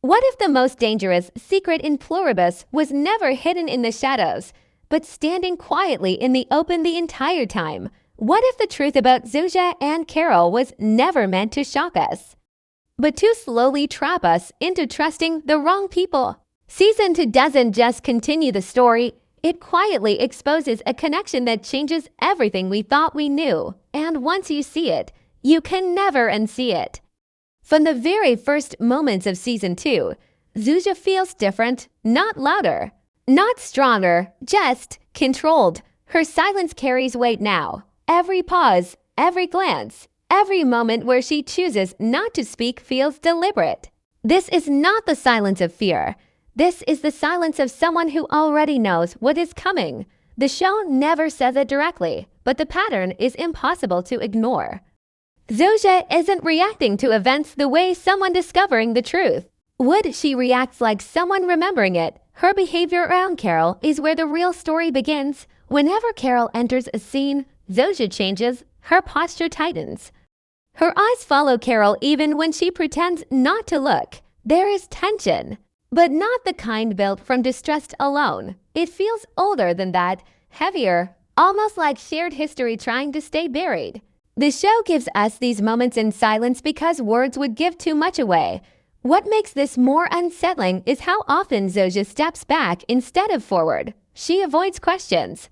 What if the most dangerous secret in PLURIBUS was never hidden in the shadows, but standing quietly in the open the entire time? What if the truth about Zosia and Carol was never meant to shock us, but to slowly trap us into trusting the wrong people? Season 2 doesn't just continue the story, it quietly exposes a connection that changes everything we thought we knew. And once you see it, you can never unsee it. From the very first moments of Season 2, Zosia feels different, not louder, not stronger, just controlled. Her silence carries weight now. Every pause, every glance, every moment where she chooses not to speak feels deliberate. This is not the silence of fear. This is the silence of someone who already knows what is coming. The show never says it directly, but the pattern is impossible to ignore. Zosia isn't reacting to events the way someone discovering the truth would. She reacts like someone remembering it. Her behavior around Carol is where the real story begins. Whenever Carol enters a scene, Zosia changes, her posture tightens. Her eyes follow Carol even when she pretends not to look. There is tension, but not the kind built from distrust alone. It feels older than that, heavier, almost like shared history trying to stay buried. The show gives us these moments in silence because words would give too much away. What makes this more unsettling is how often Zosia steps back instead of forward. She avoids questions.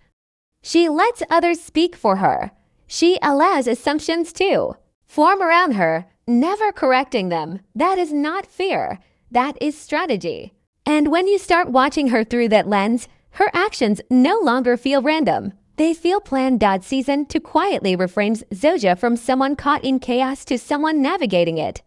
She lets others speak for her. She allows assumptions to form around her, never correcting them. That is not fear. That is strategy. And when you start watching her through that lens, her actions no longer feel random. They feel planned. Season 2 quietly reframes Zosia from someone caught in chaos to someone navigating it.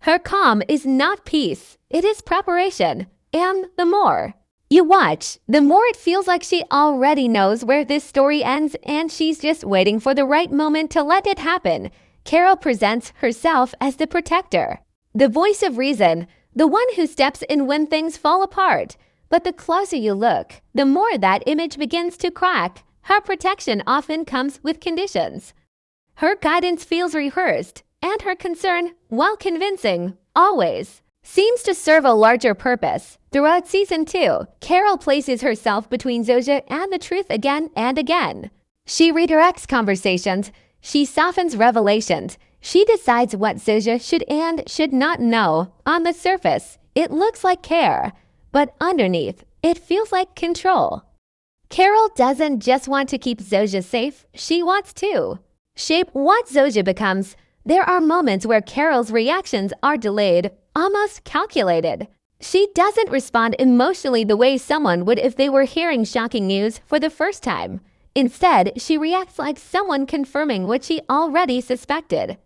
Her calm is not peace, it is preparation. And the more you watch, the more it feels like she already knows where this story ends and she's just waiting for the right moment to let it happen. Carol presents herself as the protector, the voice of reason, the one who steps in when things fall apart. But the closer you look, the more that image begins to crack. Her protection often comes with conditions. Her guidance feels rehearsed, and her concern, while convincing, always seems to serve a larger purpose. Throughout Season 2, Carol places herself between Zosia and the truth again and again. She redirects conversations, she softens revelations, she decides what Zosia should and should not know. On the surface, it looks like care, but underneath, it feels like control. Carol doesn't just want to keep Zosia safe, she wants to shape what Zosia becomes. There are moments where Carol's reactions are delayed, almost calculated. She doesn't respond emotionally the way someone would if they were hearing shocking news for the first time. Instead, she reacts like someone confirming what she already suspected.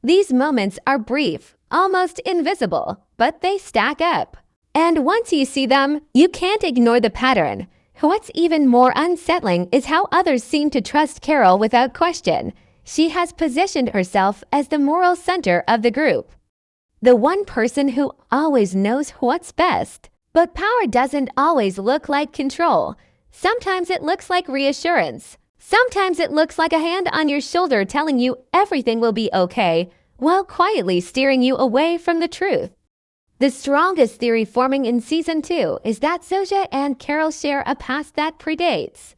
These moments are brief, almost invisible, but they stack up. And once you see them, you can't ignore the pattern. What's even more unsettling is how others seem to trust Carol without question. She has positioned herself as the moral center of the group, the one person who always knows what's best. But power doesn't always look like control. Sometimes it looks like reassurance. Sometimes it looks like a hand on your shoulder telling you everything will be okay, while quietly steering you away from the truth. The strongest theory forming in Season 2 is that Zosia and Carol share a past that predates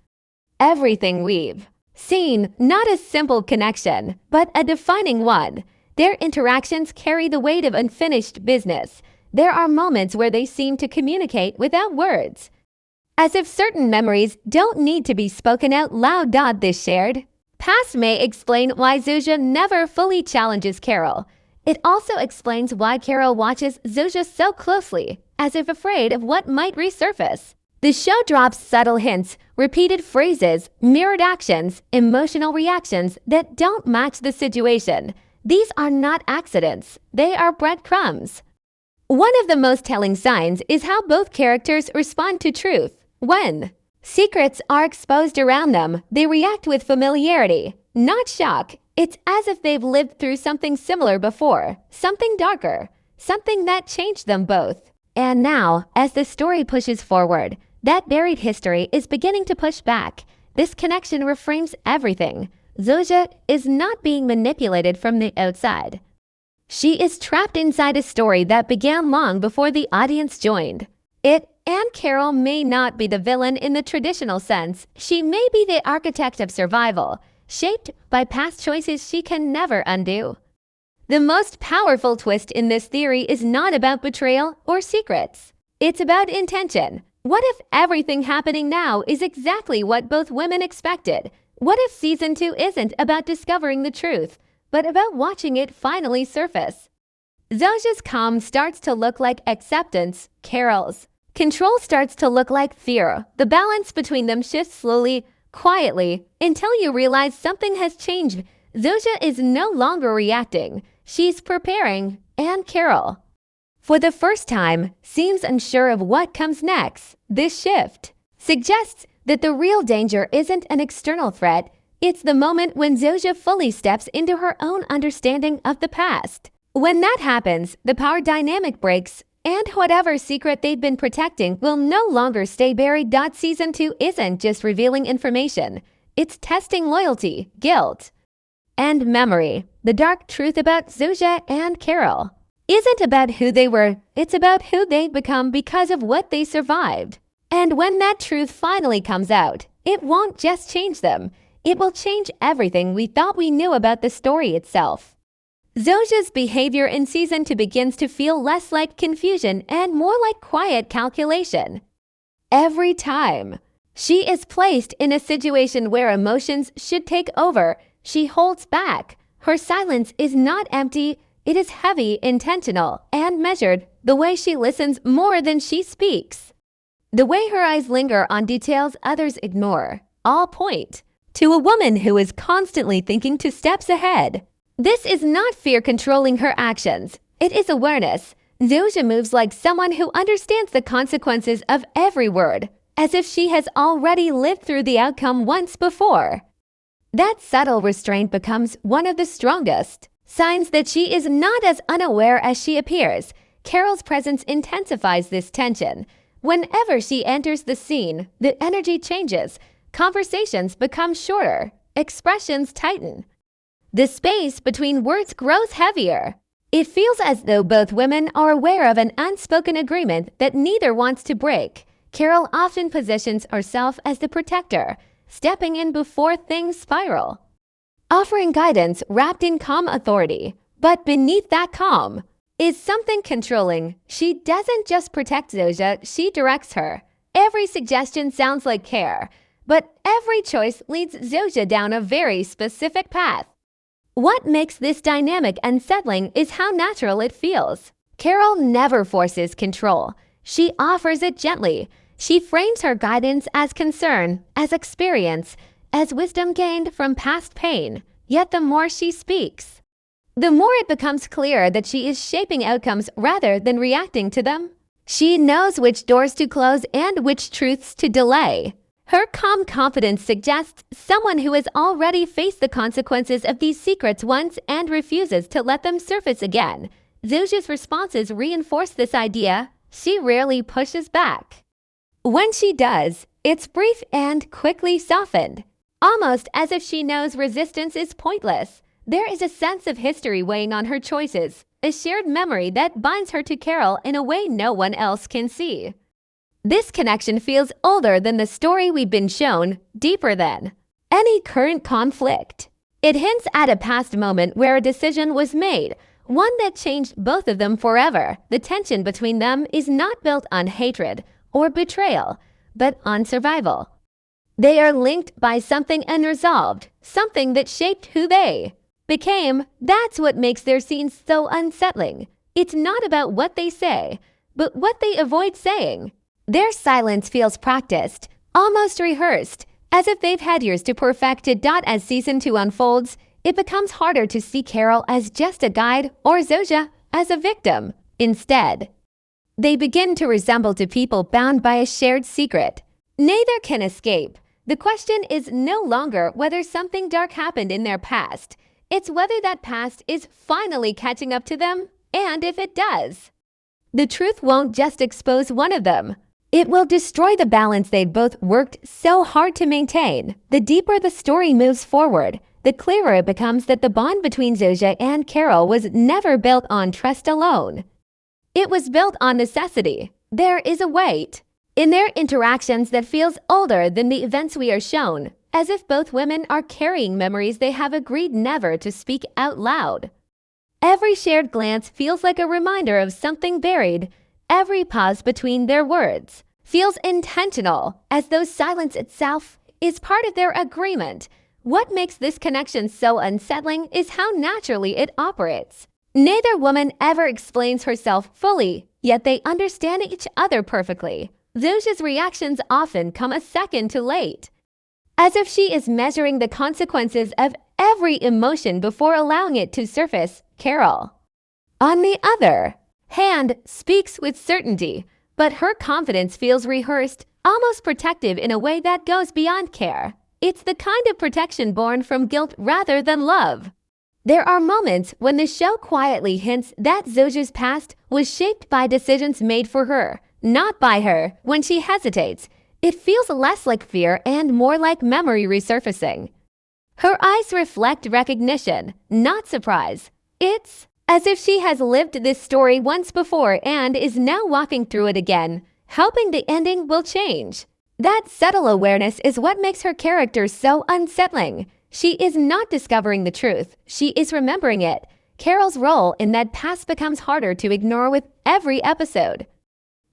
everything we've seen, not a simple connection, but a defining one. Their interactions carry the weight of unfinished business. There are moments where they seem to communicate without words, as if certain memories don't need to be spoken out loud. This shared past may explain why Zosia never fully challenges Carol. It also explains why Carol watches Zosia so closely, as if afraid of what might resurface. The show drops subtle hints, repeated phrases, mirrored actions, emotional reactions that don't match the situation. These are not accidents, they are breadcrumbs. One of the most telling signs is how both characters respond to truth. When secrets are exposed around them, they react with familiarity, not shock. It's as if they've lived through something similar before, something darker, something that changed them both. And now, as the story pushes forward, that buried history is beginning to push back. This connection reframes everything. Zosia is not being manipulated from the outside. She is trapped inside a story that began long before the audience joined. And Carol may not be the villain in the traditional sense. She may be the architect of survival, shaped by past choices she can never undo. The most powerful twist in this theory is not about betrayal or secrets. It's about intention. What if everything happening now is exactly what both women expected? What if season 2 isn't about discovering the truth, but about watching it finally surface? Zosia's calm starts to look like acceptance, Carol's control starts to look like fear. The balance between them shifts slowly, quietly, until you realize something has changed. Zosia is no longer reacting. She's preparing, and Carol, for the first time, seems unsure of what comes next. This shift suggests that the real danger isn't an external threat. It's the moment when Zosia fully steps into her own understanding of the past. When that happens, the power dynamic breaks, and whatever secret they've been protecting will no longer stay buried. Season 2 isn't just revealing information. It's testing loyalty, guilt, and memory. The dark truth about Zosia and Carol isn't about who they were, it's about who they've become because of what they survived. And when that truth finally comes out, it won't just change them, it will change everything we thought we knew about the story itself. Zosia's behavior in season 2 begins to feel less like confusion and more like quiet calculation. Every time she is placed in a situation where emotions should take over, she holds back. Her silence is not empty, it is heavy, intentional, and measured. The way she listens more than she speaks. The way her eyes linger on details others ignore. All point to a woman who is constantly thinking 2 steps ahead. This is not fear controlling her actions. It is awareness. Zosia moves like someone who understands the consequences of every word, as if she has already lived through the outcome once before. That subtle restraint becomes one of the strongest signs that she is not as unaware as she appears. Carol's presence intensifies this tension. Whenever she enters the scene, the energy changes. Conversations become shorter. Expressions tighten. The space between words grows heavier. It feels as though both women are aware of an unspoken agreement that neither wants to break. Carol often positions herself as the protector, stepping in before things spiral, offering guidance wrapped in calm authority. But beneath that calm is something controlling. She doesn't just protect Zosia, she directs her. Every suggestion sounds like care, but every choice leads Zosia down a very specific path. What makes this dynamic unsettling is how natural it feels. Carol never forces control. She offers it gently. She frames her guidance as concern, as experience, as wisdom gained from past pain. Yet the more she speaks, the more it becomes clear that she is shaping outcomes rather than reacting to them. She knows which doors to close and which truths to delay. Her calm confidence suggests someone who has already faced the consequences of these secrets once and refuses to let them surface again. Zosia's responses reinforce this idea. She rarely pushes back. When she does, it's brief and quickly softened, almost as if she knows resistance is pointless. There is a sense of history weighing on her choices, a shared memory that binds her to Carol in a way no one else can see. This connection feels older than the story we've been shown, deeper than any current conflict. It hints at a past moment where a decision was made, one that changed both of them forever. The tension between them is not built on hatred or betrayal, but on survival. They are linked by something unresolved, something that shaped who they became. That's what makes their scenes so unsettling. It's not about what they say, but what they avoid saying. Their silence feels practiced, almost rehearsed, as if they've had years to perfect it. As season 2 unfolds, it becomes harder to see Carol as just a guide or Zosia as a victim. Instead, they begin to resemble two people bound by a shared secret. Neither can escape. The question is no longer whether something dark happened in their past. It's whether that past is finally catching up to them, and if it does, the truth won't just expose one of them. It will destroy the balance they'd both worked so hard to maintain. The deeper the story moves forward, the clearer it becomes that the bond between Zosia and Carol was never built on trust alone. It was built on necessity. There is a weight in their interactions that feels older than the events we are shown, as if both women are carrying memories they have agreed never to speak out loud. Every shared glance feels like a reminder of something buried. Every pause between their words feels intentional, as though silence itself is part of their agreement. What makes this connection so unsettling is how naturally it operates. Neither woman ever explains herself fully, yet they understand each other perfectly. Zosia's reactions often come a second too late, as if she is measuring the consequences of every emotion before allowing it to surface. Carol, on the other hand, speaks with certainty, but her confidence feels rehearsed, almost protective in a way that goes beyond care. It's the kind of protection born from guilt rather than love. There are moments when the show quietly hints that Zosia's past was shaped by decisions made for her, not by her. When she hesitates, it feels less like fear and more like memory resurfacing. Her eyes reflect recognition, not surprise. It's as if she has lived this story once before and is now walking through it again, hoping the ending will change. That subtle awareness is what makes her character so unsettling. She is not discovering the truth, she is remembering it. Carol's role in that past becomes harder to ignore with every episode.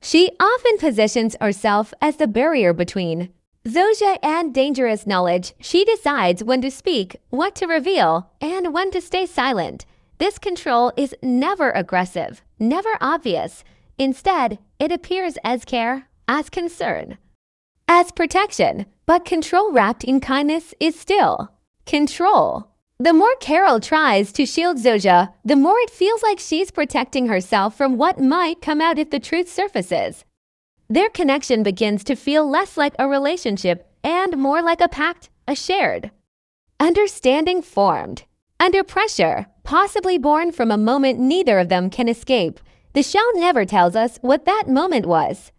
She often positions herself as the barrier between Zosia and dangerous knowledge. She decides when to speak, what to reveal, and when to stay silent. This control is never aggressive, never obvious. Instead, it appears as care, as concern, as protection, but control wrapped in kindness is still control. The more Carol tries to shield Zosia, the more it feels like she's protecting herself from what might come out if the truth surfaces. Their connection begins to feel less like a relationship and more like a pact, a shared understanding formed under pressure, possibly born from a moment neither of them can escape. The show never tells us what that moment was,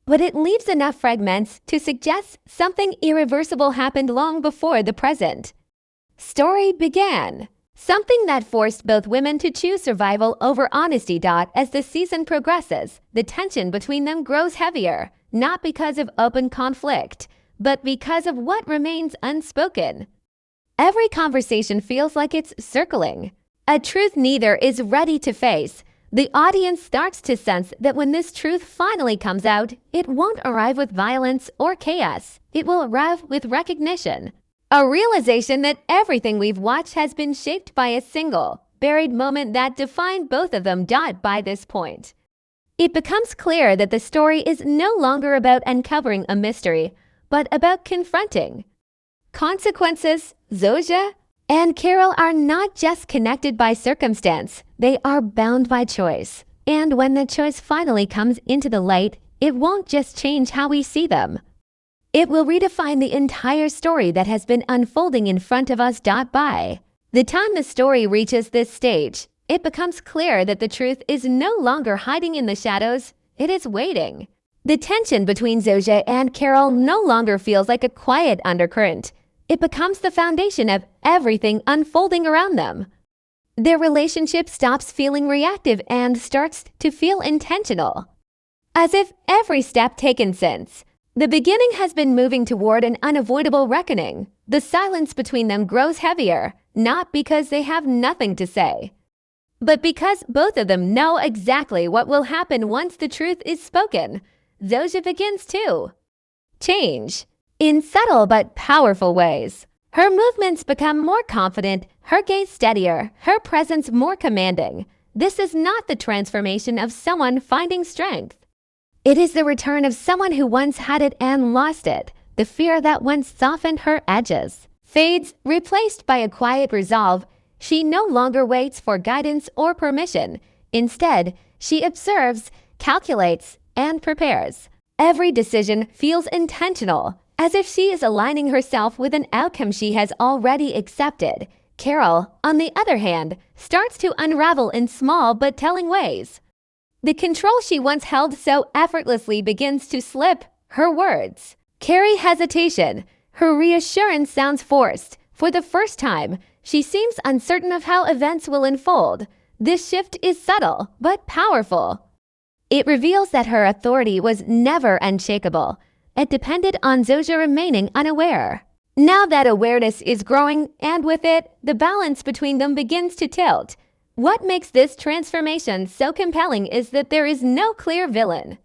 but it leaves enough fragments to suggest something irreversible happened long before the present story began. Something that forced both women to choose survival over honesty. As the season progresses, the tension between them grows heavier, not because of open conflict, but because of what remains unspoken. Every conversation feels like it's circling a truth neither is ready to face. The audience starts to sense that when this truth finally comes out, it won't arrive with violence or chaos. It will arrive with recognition. A realization that everything we've watched has been shaped by a single, buried moment that defined both of them. By this point, it becomes clear that the story is no longer about uncovering a mystery, but about confronting consequences. Zosia and Carol are not just connected by circumstance, they are bound by choice. And when the choice finally comes into the light, it won't just change how we see them. It will redefine the entire story that has been unfolding in front of us. By the time the story reaches this stage, it becomes clear that the truth is no longer hiding in the shadows, it is waiting. The tension between Zosia and Carol no longer feels like a quiet undercurrent. It becomes the foundation of everything unfolding around them. Their relationship stops feeling reactive and starts to feel intentional, as if every step taken since the beginning has been moving toward an unavoidable reckoning. The silence between them grows heavier, not because they have nothing to say, but because both of them know exactly what will happen once the truth is spoken. Zosia begins to change in subtle but powerful ways. Her movements become more confident, her gaze steadier, her presence more commanding. This is not the transformation of someone finding strength. It is the return of someone who once had it and lost it. The fear that once softened her edges fades, replaced by a quiet resolve. She no longer waits for guidance or permission. Instead, she observes, calculates, and prepares. Every decision feels intentional, as if she is aligning herself with an outcome she has already accepted. Carol, on the other hand, starts to unravel in small but telling ways. The control she once held so effortlessly begins to slip. Her words carry hesitation. Her reassurance sounds forced. For the first time, she seems uncertain of how events will unfold. This shift is subtle, but powerful. It reveals that her authority was never unshakable. It depended on Zosia remaining unaware. Now that awareness is growing, and with it, the balance between them begins to tilt. What makes this transformation so compelling is that there is no clear villain.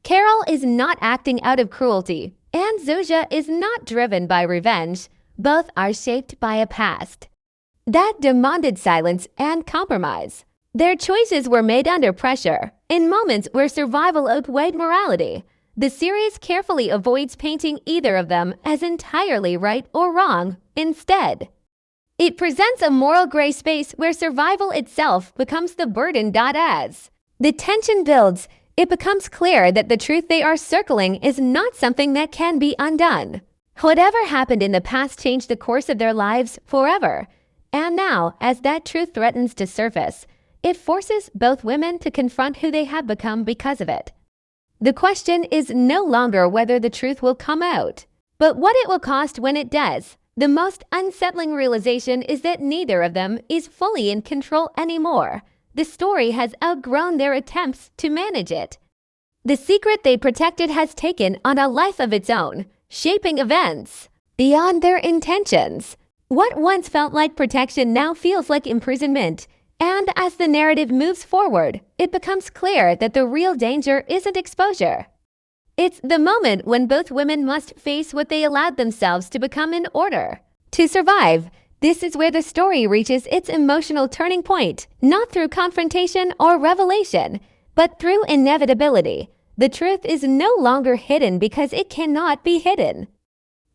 Carol is not acting out of cruelty, and Zosia is not driven by revenge. Both are shaped by a past that demanded silence and compromise. Their choices were made under pressure, in moments where survival outweighed morality. The series carefully avoids painting either of them as entirely right or wrong. Instead, it presents a moral gray space where survival itself becomes the burden. As the tension builds, it becomes clear that the truth they are circling is not something that can be undone. Whatever happened in the past changed the course of their lives forever. And now, as that truth threatens to surface, it forces both women to confront who they have become because of it. The question is no longer whether the truth will come out, but what it will cost when it does. The most unsettling realization is that neither of them is fully in control anymore. The story has outgrown their attempts to manage it. The secret they protected has taken on a life of its own, shaping events beyond their intentions. What once felt like protection now feels like imprisonment. And as the narrative moves forward, it becomes clear that the real danger isn't exposure. It's the moment when both women must face what they allowed themselves to become in order to survive. This is where the story reaches its emotional turning point, not through confrontation or revelation, but through inevitability. The truth is no longer hidden because it cannot be hidden.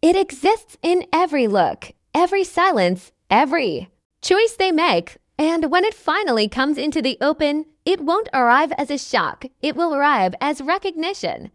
It exists in every look, every silence, every choice they make. And when it finally comes into the open, it won't arrive as a shock. It will arrive as recognition.